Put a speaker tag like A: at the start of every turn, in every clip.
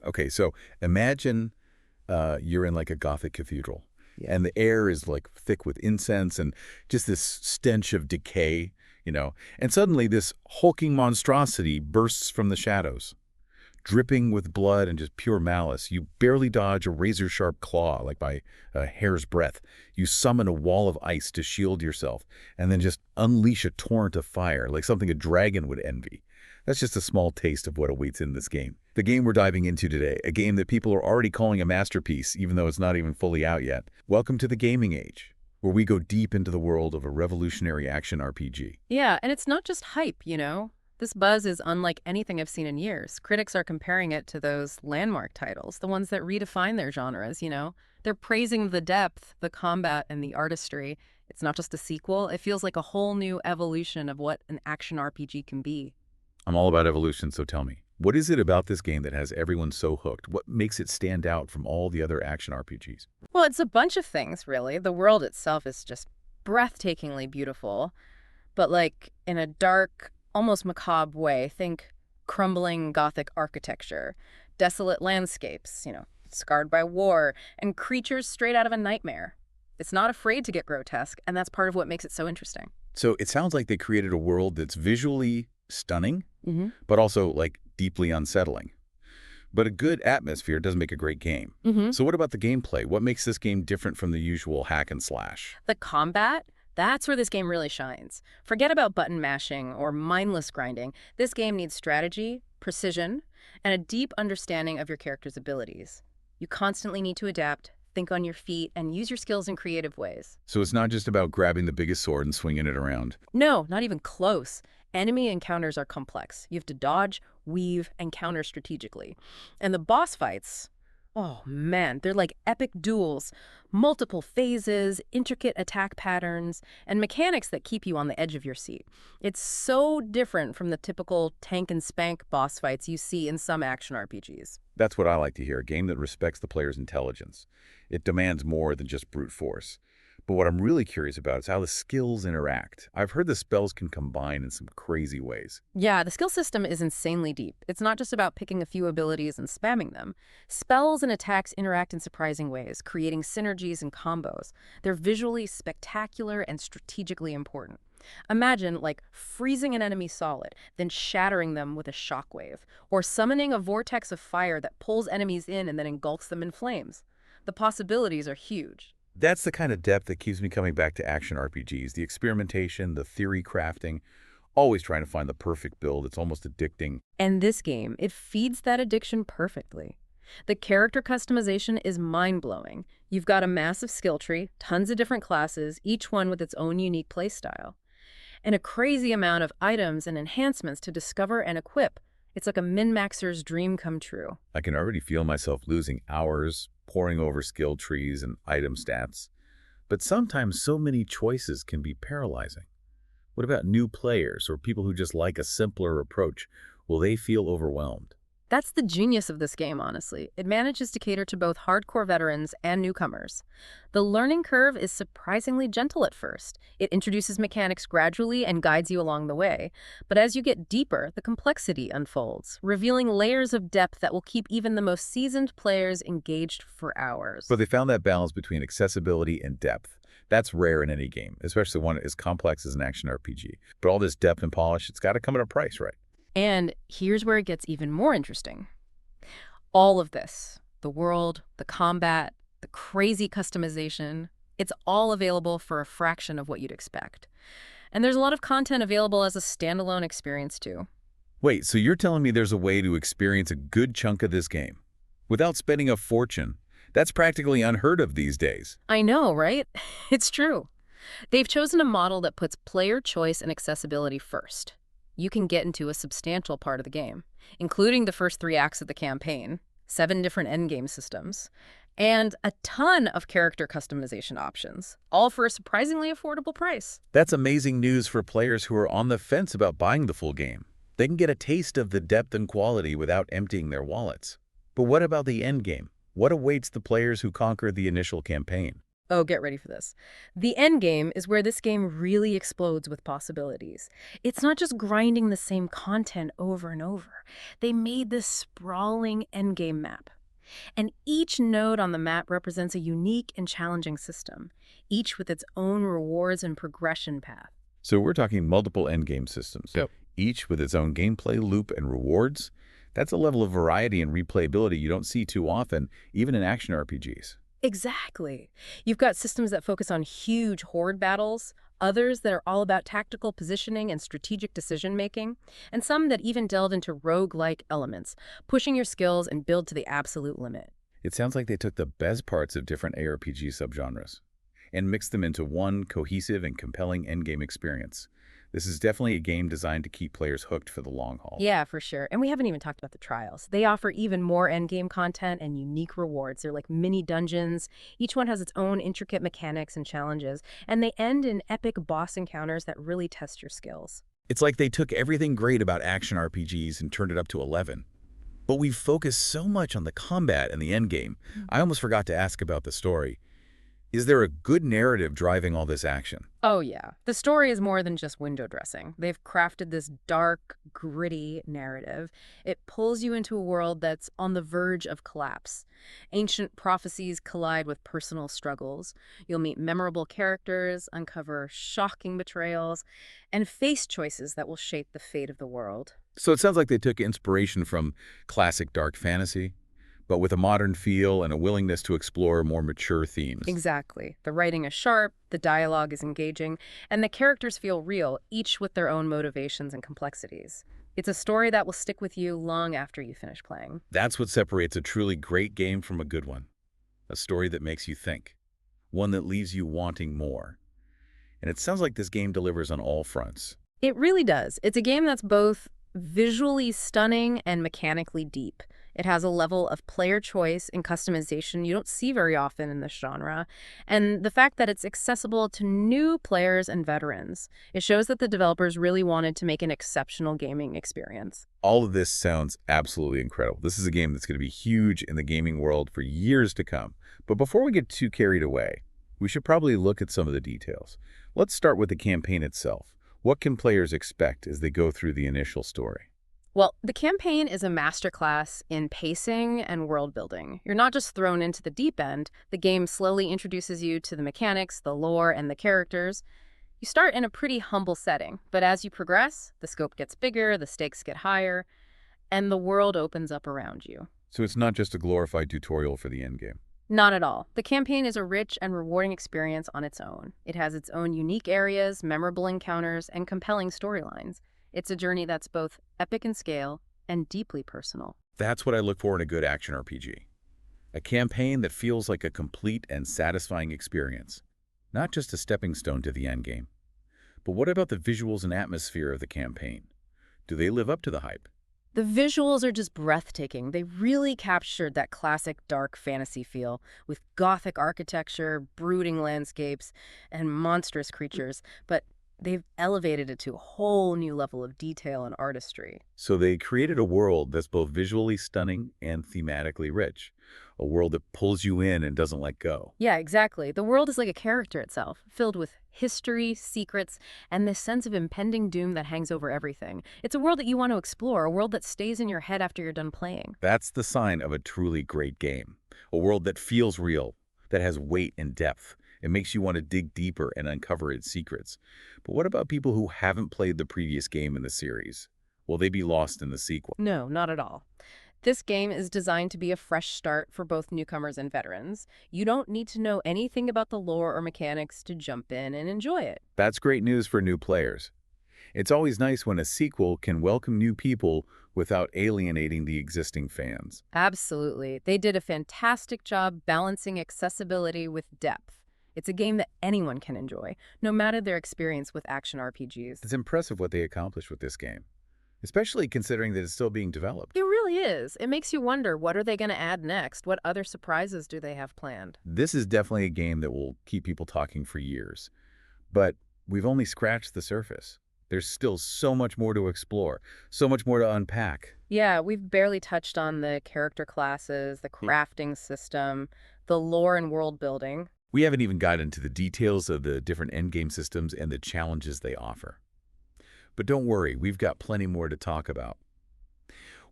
A: Okay, so imagine you're in like a Gothic cathedral,
B: Yeah.
A: and the air is like thick with incense and just this stench of decay, and suddenly this hulking monstrosity bursts from the shadows, dripping with blood and just pure malice. You barely dodge a razor-sharp claw, like by a hair's breadth. You summon a wall of ice to shield yourself, and then just unleash a torrent of fire, like something a dragon would envy. That's just a small taste of what awaits in this game. The game we're diving into today, a game that people are already calling a masterpiece, even though it's not even fully out yet. Welcome to the gaming age, where we go deep into the world of a revolutionary action RPG.
B: Yeah, and it's not just hype, you know? This buzz is unlike anything I've seen in years. Critics are comparing it to those landmark titles, the ones that redefine their genres, you know? They're praising the depth, the combat, and the artistry. It's not just a sequel, it feels like a whole new evolution of what an action RPG can be.
A: I'm all about evolution, so tell me, what is it about this game that has everyone so hooked? What makes it stand out from all the other action RPGs?
B: Well, it's a bunch of things, really. The world itself is just breathtakingly beautiful, but like in a dark, almost macabre way. Think crumbling Gothic architecture, desolate landscapes, scarred by war, and creatures straight out of a nightmare. It's not afraid to get grotesque, and that's part of what makes it so interesting.
A: So it sounds like they created a world that's visually stunning,
B: hmm
A: but also like deeply unsettling. But a good atmosphere does make a great game.
B: hmm
A: So what about the gameplay? What makes this game different from the usual hack and slash?
B: The combat, that's where this game really shines. Forget about button mashing or mindless grinding. This game needs strategy, precision, and a deep understanding of your character's abilities. You constantly need to adapt, think on your feet, and use your skills in creative ways.
A: So it's not just about grabbing the biggest sword and swinging it around.
B: No, not even close. Enemy encounters are complex. You have to dodge, weave, and counter strategically. And the boss fights, oh man, they're like epic duels, multiple phases, intricate attack patterns, and mechanics that keep you on the edge of your seat. It's so different from the typical tank and spank boss fights you see in some action RPGs.
A: That's what I like to hear, a game that respects the player's intelligence. It demands more than just brute force. But what I'm really curious about is how the skills interact. I've heard the spells can combine in some crazy ways.
B: Yeah, the skill system is insanely deep. It's not just about picking a few abilities and spamming them. Spells and attacks interact in surprising ways, creating synergies and combos. They're visually spectacular and strategically important. Imagine, like, freezing an enemy solid, then shattering them with a shockwave, or summoning a vortex of fire that pulls enemies in and then engulfs them in flames. The possibilities are huge.
A: That's the kind of depth that keeps me coming back to action RPGs, the experimentation, the theory crafting, always trying to find the perfect build. It's almost addicting.
B: And this game, it feeds that addiction perfectly. The character customization is mind-blowing. You've got a massive skill tree, tons of different classes, each one with its own unique playstyle, and a crazy amount of items and enhancements to discover and equip. It's like a min-maxer's dream come true.
A: I can already feel myself losing hours, poring over skill trees and item stats. But sometimes so many choices can be paralyzing. What about new players or people who just like a simpler approach? Will they feel overwhelmed?
B: That's the genius of this game, honestly. It manages to cater to both hardcore veterans and newcomers. The learning curve is surprisingly gentle at first. It introduces mechanics gradually and guides you along the way. But as you get deeper, the complexity unfolds, revealing layers of depth that will keep even the most seasoned players engaged for hours.
A: But they found that balance between accessibility and depth. That's rare in any game, especially one as complex as an action RPG. But all this depth and polish, it's got to come at a price, right?
B: And here's where it gets even more interesting. All of this, the world, the combat, the crazy customization, it's all available for a fraction of what you'd expect. And there's a lot of content available as a standalone experience too.
A: Wait, so you're telling me there's a way to experience a good chunk of this game without spending a fortune? That's practically unheard of these days.
B: I know, right? It's true. They've chosen a model that puts player choice and accessibility first. You can get into a substantial part of the game, including the first 3 acts of the campaign, 7 different endgame systems, and a ton of character customization options, all for a surprisingly affordable price.
A: That's amazing news for players who are on the fence about buying the full game. They can get a taste of the depth and quality without emptying their wallets. But what about the end game? What awaits the players who conquer the initial campaign?
B: Oh, get ready for this. The end game is where this game really explodes with possibilities. It's not just grinding the same content over and over. They made this sprawling endgame map. And each node on the map represents a unique and challenging system, each with its own rewards and progression path.
A: So we're talking multiple endgame systems,
C: Yep.
A: each with its own gameplay loop and rewards. That's a level of variety and replayability you don't see too often, even in action RPGs.
B: Exactly. You've got systems that focus on huge horde battles, others that are all about tactical positioning and strategic decision making, and some that even delve into rogue-like elements, pushing your skills and build to the absolute limit.
A: It sounds like they took the best parts of different ARPG subgenres and mixed them into one cohesive and compelling endgame experience. This is definitely a game designed to keep players hooked for the long haul.
B: Yeah, for sure. And we haven't even talked about the trials. They offer even more endgame content and unique rewards. They're like mini dungeons. Each one has its own intricate mechanics and challenges, and they end in epic boss encounters that really test your skills.
A: It's like they took everything great about action RPGs and turned it up to 11. But we've focused so much on the combat and the endgame, I almost forgot to ask about the story. Is there a good narrative driving all this action?
B: Oh, yeah. The story is more than just window dressing. They've crafted this dark, gritty narrative. It pulls you into a world that's on the verge of collapse. Ancient prophecies collide with personal struggles. You'll meet memorable characters, uncover shocking betrayals, and face choices that will shape the fate of the world.
A: So it sounds like they took inspiration from classic dark fantasy, but with a modern feel and a willingness to explore more mature themes.
B: Exactly. The writing is sharp, the dialogue is engaging, and the characters feel real, each with their own motivations and complexities. It's a story that will stick with you long after you finish playing.
A: That's what separates a truly great game from a good one. A story that makes you think, one that leaves you wanting more. And it sounds like this game delivers on all fronts.
B: It really does. It's a game that's both visually stunning and mechanically deep. It has a level of player choice and customization you don't see very often in this genre. And the fact that it's accessible to new players and veterans, it shows that the developers really wanted to make an exceptional gaming experience.
A: All of this sounds absolutely incredible. This is a game that's going to be huge in the gaming world for years to come. But before we get too carried away, we should probably look at some of the details. Let's start with the campaign itself. What can players expect as they go through the initial story?
B: Well, the campaign is a masterclass in pacing and world building. You're not just thrown into the deep end. The game slowly introduces you to the mechanics, the lore, and the characters. You start in a pretty humble setting, but as you progress, the scope gets bigger, the stakes get higher, and the world opens up around you.
A: So it's not just a glorified tutorial for the endgame.
B: Not at all. The campaign is a rich and rewarding experience on its own. It has its own unique areas, memorable encounters, and compelling storylines. It's a journey that's both epic in scale and deeply personal.
A: That's what I look for in a good action RPG. A campaign that feels like a complete and satisfying experience, not just a stepping stone to the endgame. But what about the visuals and atmosphere of the campaign? Do they live up to the hype?
B: The visuals are just breathtaking. They really captured that classic dark fantasy feel with gothic architecture, brooding landscapes, and monstrous creatures, but they've elevated it to a whole new level of detail and artistry.
A: So they created a world that's both visually stunning and thematically rich, a world that pulls you in and doesn't let go.
B: Yeah, exactly. The world is like a character itself, filled with history, secrets, and this sense of impending doom that hangs over everything. It's a world that you want to explore, a world that stays in your head after you're done playing.
A: That's the sign of a truly great game, a world that feels real, that has weight and depth. It makes you want to dig deeper and uncover its secrets. But what about people who haven't played the previous game in the series? Will they be lost in the sequel?
B: No, not at all. This game is designed to be a fresh start for both newcomers and veterans. You don't need to know anything about the lore or mechanics to jump in and enjoy it.
A: That's great news for new players. It's always nice when a sequel can welcome new people without alienating the existing fans.
B: Absolutely. They did a fantastic job balancing accessibility with depth. It's a game that anyone can enjoy, no matter their experience with action RPGs.
A: It's impressive what they accomplished with this game, especially considering that it's still being developed.
B: It really is. It makes you wonder, what are they going to add next? What other surprises do they have planned?
A: This is definitely a game that will keep people talking for years. But we've only scratched the surface. There's still so much more to explore, so much more to unpack.
B: Yeah, we've barely touched on the character classes, the crafting system, the lore and world building.
A: We haven't even gotten into the details of the different endgame systems and the challenges they offer. But don't worry, we've got plenty more to talk about.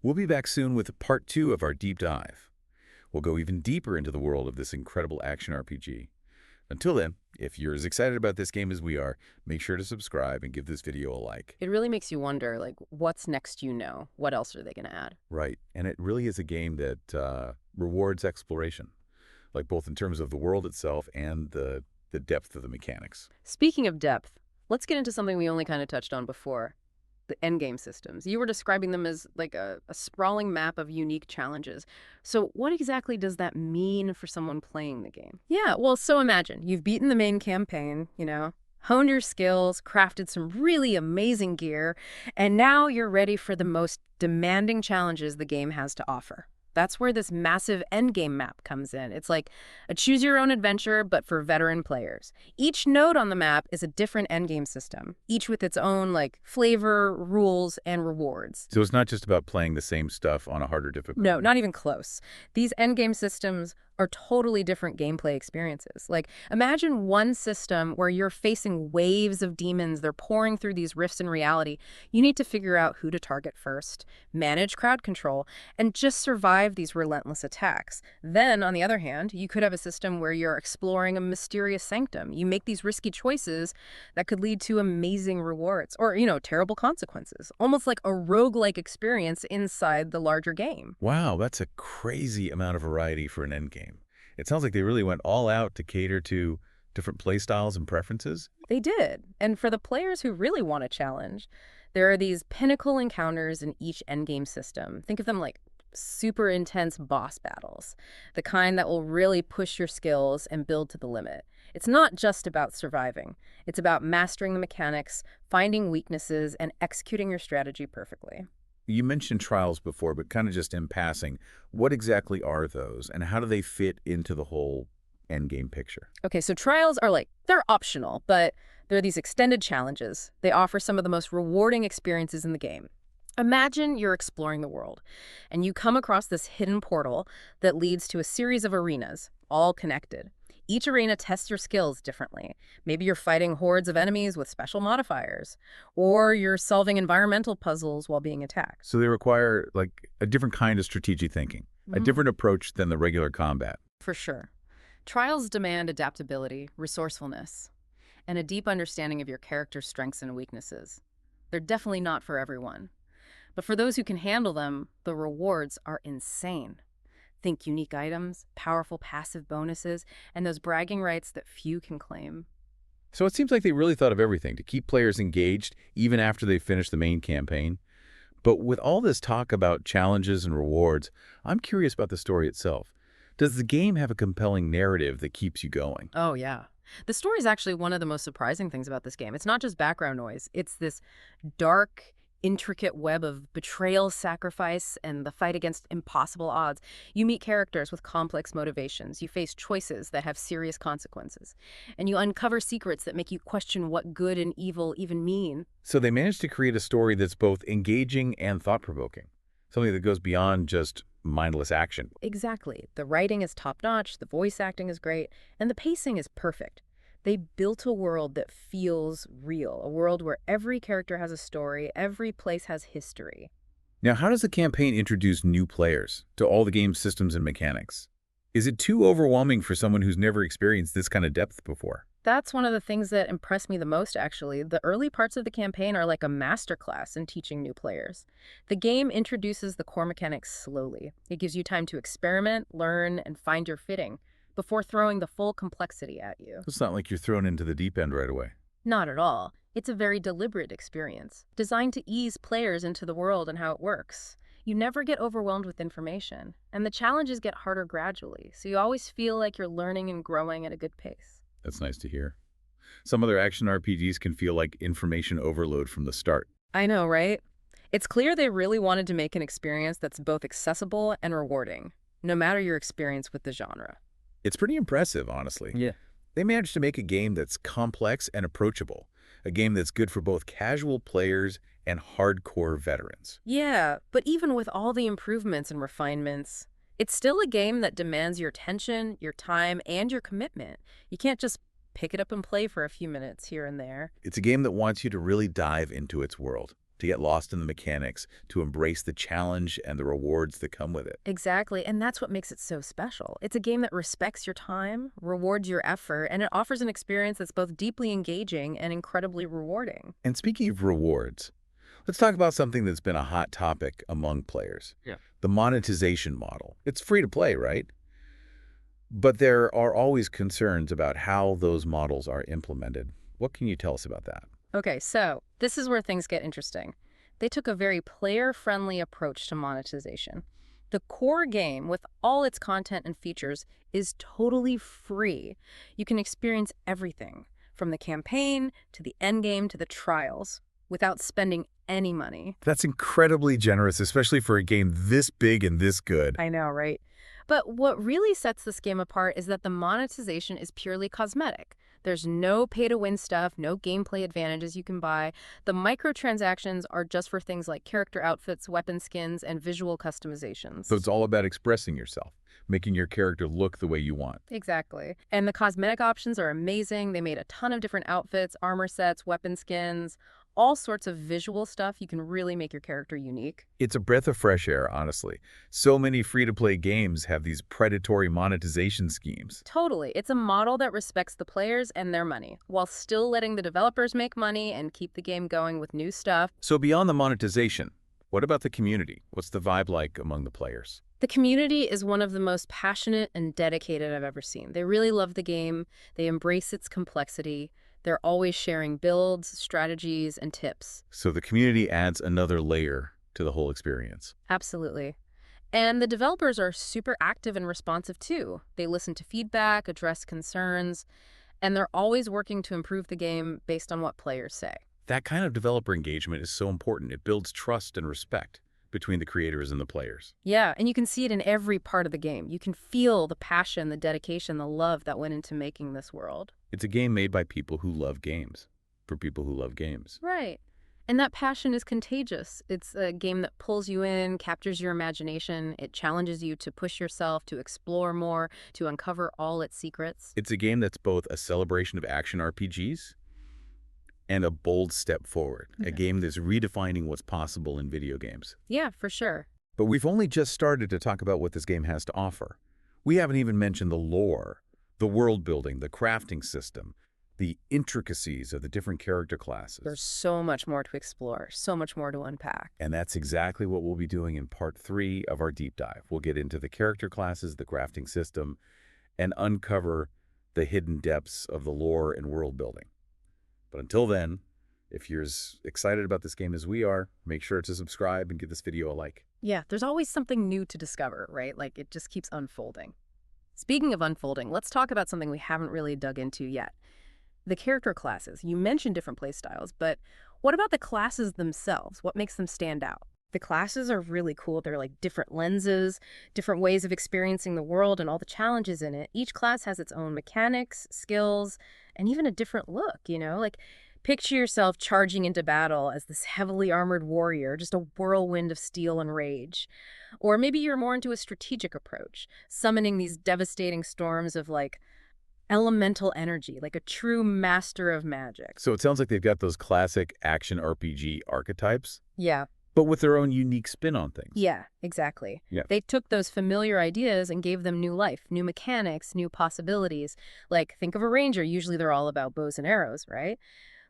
A: We'll be back soon with part 2 of our deep dive. We'll go even deeper into the world of this incredible action RPG. Until then, if you're as excited about this game as we are, make sure to subscribe and give this video a like.
B: It really makes you wonder, like, what's next you know? What else are they going to add?
A: Right, and it really is a game that rewards exploration, like both in terms of the world itself and the depth of the mechanics.
B: Speaking of depth, let's get into something we only kind of touched on before. The endgame systems. You were describing them as like a sprawling map of unique challenges. So what exactly does that mean for someone playing the game? Yeah, well, so imagine you've beaten the main campaign, honed your skills, crafted some really amazing gear, and now you're ready for the most demanding challenges the game has to offer. That's where this massive endgame map comes in. It's like a choose-your-own-adventure, but for veteran players. Each node on the map is a different endgame system, each with its own, flavor, rules, and rewards.
A: So it's not just about playing the same stuff on a harder difficulty.
B: No, not even close. These endgame systems are totally different gameplay experiences. Like, imagine one system where you're facing waves of demons. They're pouring through these rifts in reality. You need to figure out who to target first, manage crowd control, and just survive these relentless attacks. Then, on the other hand, you could have a system where you're exploring a mysterious sanctum. You make these risky choices that could lead to amazing rewards or, terrible consequences. Almost like a roguelike experience inside the larger game.
A: Wow, that's a crazy amount of variety for an endgame. It sounds like they really went all out to cater to different play styles and preferences.
B: They did. And for the players who really want a challenge, there are these pinnacle encounters in each endgame system. Think of them like super intense boss battles, the kind that will really push your skills and build to the limit. It's not just about surviving. It's about mastering the mechanics, finding weaknesses, and executing your strategy perfectly.
A: You mentioned trials before, but kind of just in passing, what exactly are those and how do they fit into the whole endgame picture?
B: Okay, so trials are they're optional, but they're these extended challenges. They offer some of the most rewarding experiences in the game. Imagine you're exploring the world, and you come across this hidden portal that leads to a series of arenas, all connected. Each arena tests your skills differently. Maybe you're fighting hordes of enemies with special modifiers, or you're solving environmental puzzles while being attacked.
A: So they require a different kind of strategic thinking, a different approach than the regular combat.
B: For sure. Trials demand adaptability, resourcefulness, and a deep understanding of your character's strengths and weaknesses. They're definitely not for everyone. But for those who can handle them, the rewards are insane. Think unique items, powerful passive bonuses, and those bragging rights that few can claim.
A: So it seems like they really thought of everything to keep players engaged even after they finish the main campaign. But with all this talk about challenges and rewards, I'm curious about the story itself. Does the game have a compelling narrative that keeps you going?
B: Oh, yeah. The story is actually one of the most surprising things about this game. It's not just background noise. It's this dark, intricate web of betrayal, sacrifice, and the fight against impossible odds. You meet characters with complex motivations. You face choices that have serious consequences. And you uncover secrets that make you question what good and evil even mean.
A: So they managed to create a story that's both engaging and thought-provoking, something that goes beyond just mindless action.
B: Exactly. The writing is top-notch, the voice acting is great, and the pacing is perfect. They built a world that feels real, a world where every character has a story, every place has history.
A: Now, how does the campaign introduce new players to all the game's systems and mechanics? Is it too overwhelming for someone who's never experienced this kind of depth before?
B: That's one of the things that impressed me the most, actually. The early parts of the campaign are like a masterclass in teaching new players. The game introduces the core mechanics slowly. It gives you time to experiment, learn, and find your fitting before throwing the full complexity at you.
A: It's not like you're thrown into the deep end right away.
B: Not at all. It's a very deliberate experience, designed to ease players into the world and how it works. You never get overwhelmed with information, and the challenges get harder gradually, so you always feel like you're learning and growing at a good pace.
A: That's nice to hear. Some other action RPGs can feel like information overload from the start.
B: I know, right? It's clear they really wanted to make an experience that's both accessible and rewarding, no matter your experience with the genre.
A: It's pretty impressive, honestly.
B: Yeah.
A: They managed to make a game that's complex and approachable, a game that's good for both casual players and hardcore veterans.
B: Yeah, but even with all the improvements and refinements, It's still a game that demands your attention, your time, and your commitment. You can't just pick it up and play for a few minutes here and there.
A: It's a game that wants you to really dive into its world, to get lost in the mechanics, to embrace the challenge and the rewards that come with it.
B: Exactly, and that's what makes it so special. It's a game that respects your time, rewards your effort, and it offers an experience that's both deeply engaging and incredibly rewarding.
A: And speaking of rewards, let's talk about something that's been a hot topic among players.
C: Yeah.
A: The monetization model. It's free to play, right? But there are always concerns about how those models are implemented. What can you tell us about that?
B: Okay, so this is where things get interesting. They took a very player-friendly approach to monetization. The core game, with all its content and features, is totally free. You can experience everything, from the campaign to the endgame to the trials, without spending any money.
A: That's incredibly generous, especially for a game this big and this good.
B: I know, right? But what really sets this game apart is that the monetization is purely cosmetic. There's no pay-to-win stuff, no gameplay advantages you can buy. The microtransactions are just for things like character outfits, weapon skins, and visual customizations.
A: So it's all about expressing yourself, making your character look the way you want.
B: Exactly. And the cosmetic options are amazing. They made a ton of different outfits, armor sets, weapon skins, all sorts of visual stuff. You can really make your character unique.
A: It's a breath of fresh air, honestly. So many free-to-play games have these predatory monetization schemes.
B: Totally. It's a model that respects the players and their money, while still letting the developers make money and keep the game going with new stuff.
A: So beyond the monetization, what about the community? What's the vibe like among the players?
B: The community is one of the most passionate and dedicated I've ever seen. They really love the game. They embrace its complexity. They're always sharing builds, strategies, and tips.
A: So the community adds another layer to the whole experience.
B: Absolutely. And the developers are super active and responsive too. They listen to feedback, address concerns, and they're always working to improve the game based on what players say.
A: That kind of developer engagement is so important. It builds trust and respect between the creators and the players.
B: Yeah, and you can see it in every part of the game. You can feel the passion, the dedication, the love that went into making this world.
A: It's a game made by people who love games, for people who love games.
B: Right. And that passion is contagious. It's a game that pulls you in, captures your imagination. It challenges you to push yourself, to explore more, to uncover all its secrets.
A: It's a game that's both a celebration of action RPGs and a bold step forward, a game that's redefining what's possible in video games.
B: Yeah, for sure.
A: But we've only just started to talk about what this game has to offer. We haven't even mentioned the lore, the world building, the crafting system, the intricacies of the different character classes.
B: There's so much more to explore, so much more to unpack.
A: And that's exactly what we'll be doing in part 3 of our deep dive. We'll get into the character classes, the crafting system, and uncover the hidden depths of the lore and world building. But until then, if you're as excited about this game as we are, make sure to subscribe and give this video a like.
B: Yeah, there's always something new to discover, right? Like, it just keeps unfolding. Speaking of unfolding, let's talk about something we haven't really dug into yet. The character classes. You mentioned different playstyles, but what about the classes themselves? What makes them stand out? The classes are really cool. They're like different lenses, different ways of experiencing the world and all the challenges in it. Each class has its own mechanics, skills, and even a different look, you know? Like, picture yourself charging into battle as this heavily armored warrior, just a whirlwind of steel and rage. Or maybe you're more into a strategic approach, summoning these devastating storms of, like, elemental energy, like a true master of magic.
A: So it sounds like they've got those classic action RPG archetypes,
B: Yeah.
A: but with their own unique spin on things.
B: Yeah, exactly.
A: Yeah.
B: They took those familiar ideas and gave them new life, new mechanics, new possibilities. Like, think of a ranger. Usually they're all about bows and arrows, right?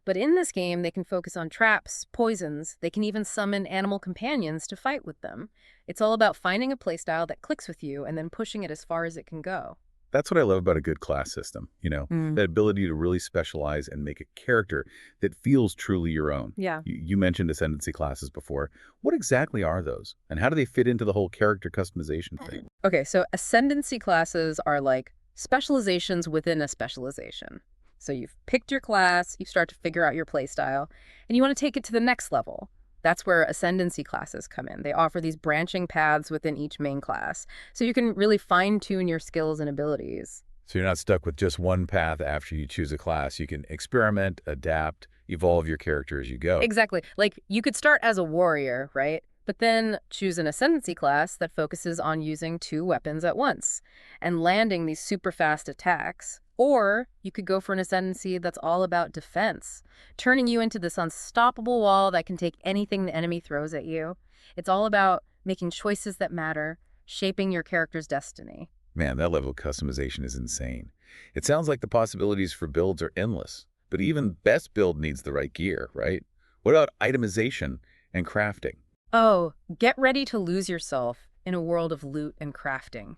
B: But in this game, they can focus on traps, poisons. They can even summon animal companions to fight with them. It's all about finding a playstyle that clicks with you and then pushing it as far as it can go.
A: That's what I love about a good class system, you know, that ability to really specialize and make a character that feels truly your own.
B: Yeah.
A: You mentioned ascendancy classes before. What exactly are those? And how do they fit into the whole character customization thing?
B: Okay, so ascendancy classes are like specializations within a specialization. So you've picked your class, you start to figure out your playstyle, and you want to take it to the next level. That's where ascendancy classes come in. They offer these branching paths within each main class, so you can really fine-tune your skills and abilities.
A: So you're not stuck with just one path after you choose a class. You can experiment, adapt, evolve your character as you go.
B: Exactly. Like, you could start as a warrior, right? But then choose an ascendancy class that focuses on using two weapons at once and landing these super fast attacks. Or you could go for an ascendancy that's all about defense, turning you into this unstoppable wall that can take anything the enemy throws at you. It's all about making choices that matter, shaping your character's destiny.
A: Man, that level of customization is insane. It sounds like the possibilities for builds are endless, but even best build needs the right gear, right? What about itemization and crafting?
B: Oh, get ready to lose yourself in a world of loot and crafting.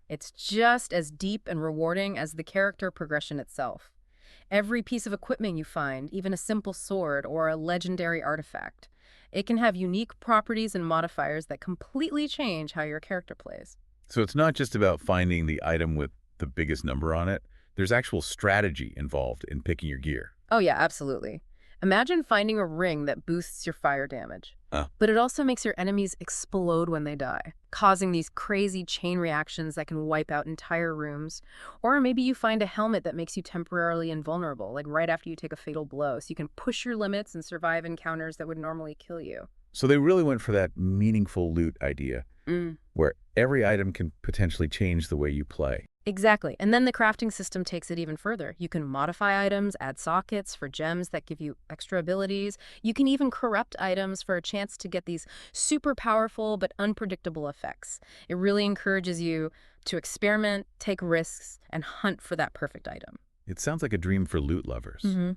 B: It's just as deep and rewarding as the character progression itself. Every piece of equipment you find, even a simple sword or a legendary artifact, it can have unique properties and modifiers that completely change how your character plays.
A: So it's not just about finding the item with the biggest number on it. There's actual strategy involved in picking your gear.
B: Oh yeah, absolutely. Imagine finding a ring that boosts your fire damage.
A: Uh,
B: But it also makes your enemies explode when they die, causing these crazy chain reactions that can wipe out entire rooms. Or maybe you find a helmet that makes you temporarily invulnerable, like right after you take a fatal blow, so you can push your limits and survive encounters that would normally kill you.
A: so they really went for that meaningful loot idea,
B: Mm.
A: where every item can potentially change the way you play.
B: Exactly. And then the crafting system takes it even further. You can modify items, add sockets for gems that give you extra abilities. You can even corrupt items for a chance to get these super powerful but unpredictable effects. It really encourages you to experiment, take risks, and hunt for that perfect item.
A: It sounds like a dream for loot lovers.
B: Hmm.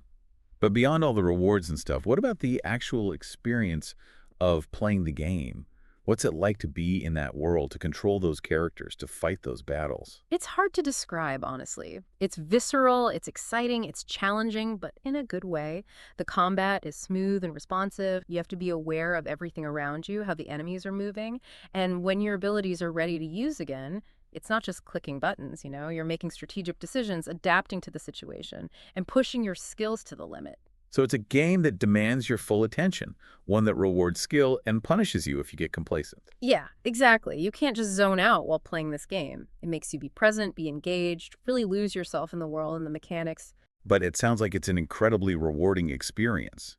A: But beyond all the rewards and stuff, what about the actual experience of playing the game? What's it like to be in that world, to control those characters, to fight those battles?
B: It's hard to describe, honestly. It's visceral, it's exciting, it's challenging, but in a good way. The combat is smooth and responsive. You have to be aware of everything around you, how the enemies are moving. And when your abilities are ready to use again, it's not just clicking buttons, you're making strategic decisions, adapting to the situation, and pushing your skills to the limit.
A: So it's a game that demands your full attention, one that rewards skill and punishes you if you get complacent.
B: Yeah, exactly. You can't just zone out while playing this game. It makes you be present, be engaged, really lose yourself in the world and the mechanics.
A: But it sounds like it's an incredibly rewarding experience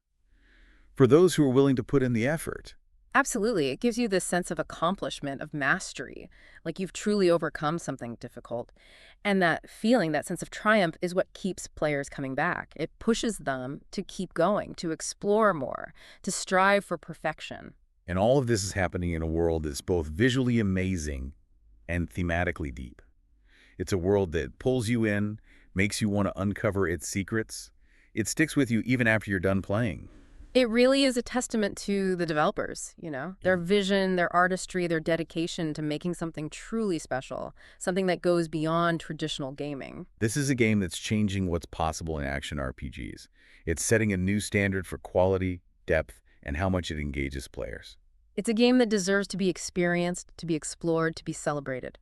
A: for those who are willing to put in the effort.
B: Absolutely. It gives you this sense of accomplishment, of mastery, like you've truly overcome something difficult. And that feeling, that sense of triumph, is what keeps players coming back. It pushes them to keep going, to explore more, to strive for perfection.
A: And all of this is happening in a world that's both visually amazing and thematically deep. It's a world that pulls you in, makes you want to uncover its secrets. It sticks with you even after you're done playing.
B: It really is a testament to the developers, their vision, their artistry, their dedication to making something truly special, something that goes beyond traditional gaming.
A: This is a game that's changing what's possible in action RPGs. It's setting a new standard for quality, depth, and how much it engages players.
B: It's a game that deserves to be experienced, to be explored, to be celebrated.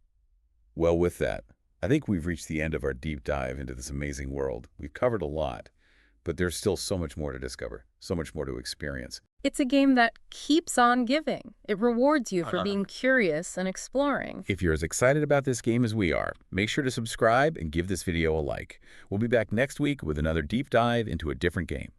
A: Well, with that, I think we've reached the end of our deep dive into this amazing world. We've covered a lot, but there's still so much more to discover, so much more to experience.
B: It's a game that keeps on giving. It rewards you for being curious and exploring.
A: If you're as excited about this game as we are, make sure to subscribe and give this video a like. We'll be back next week with another deep dive into a different game.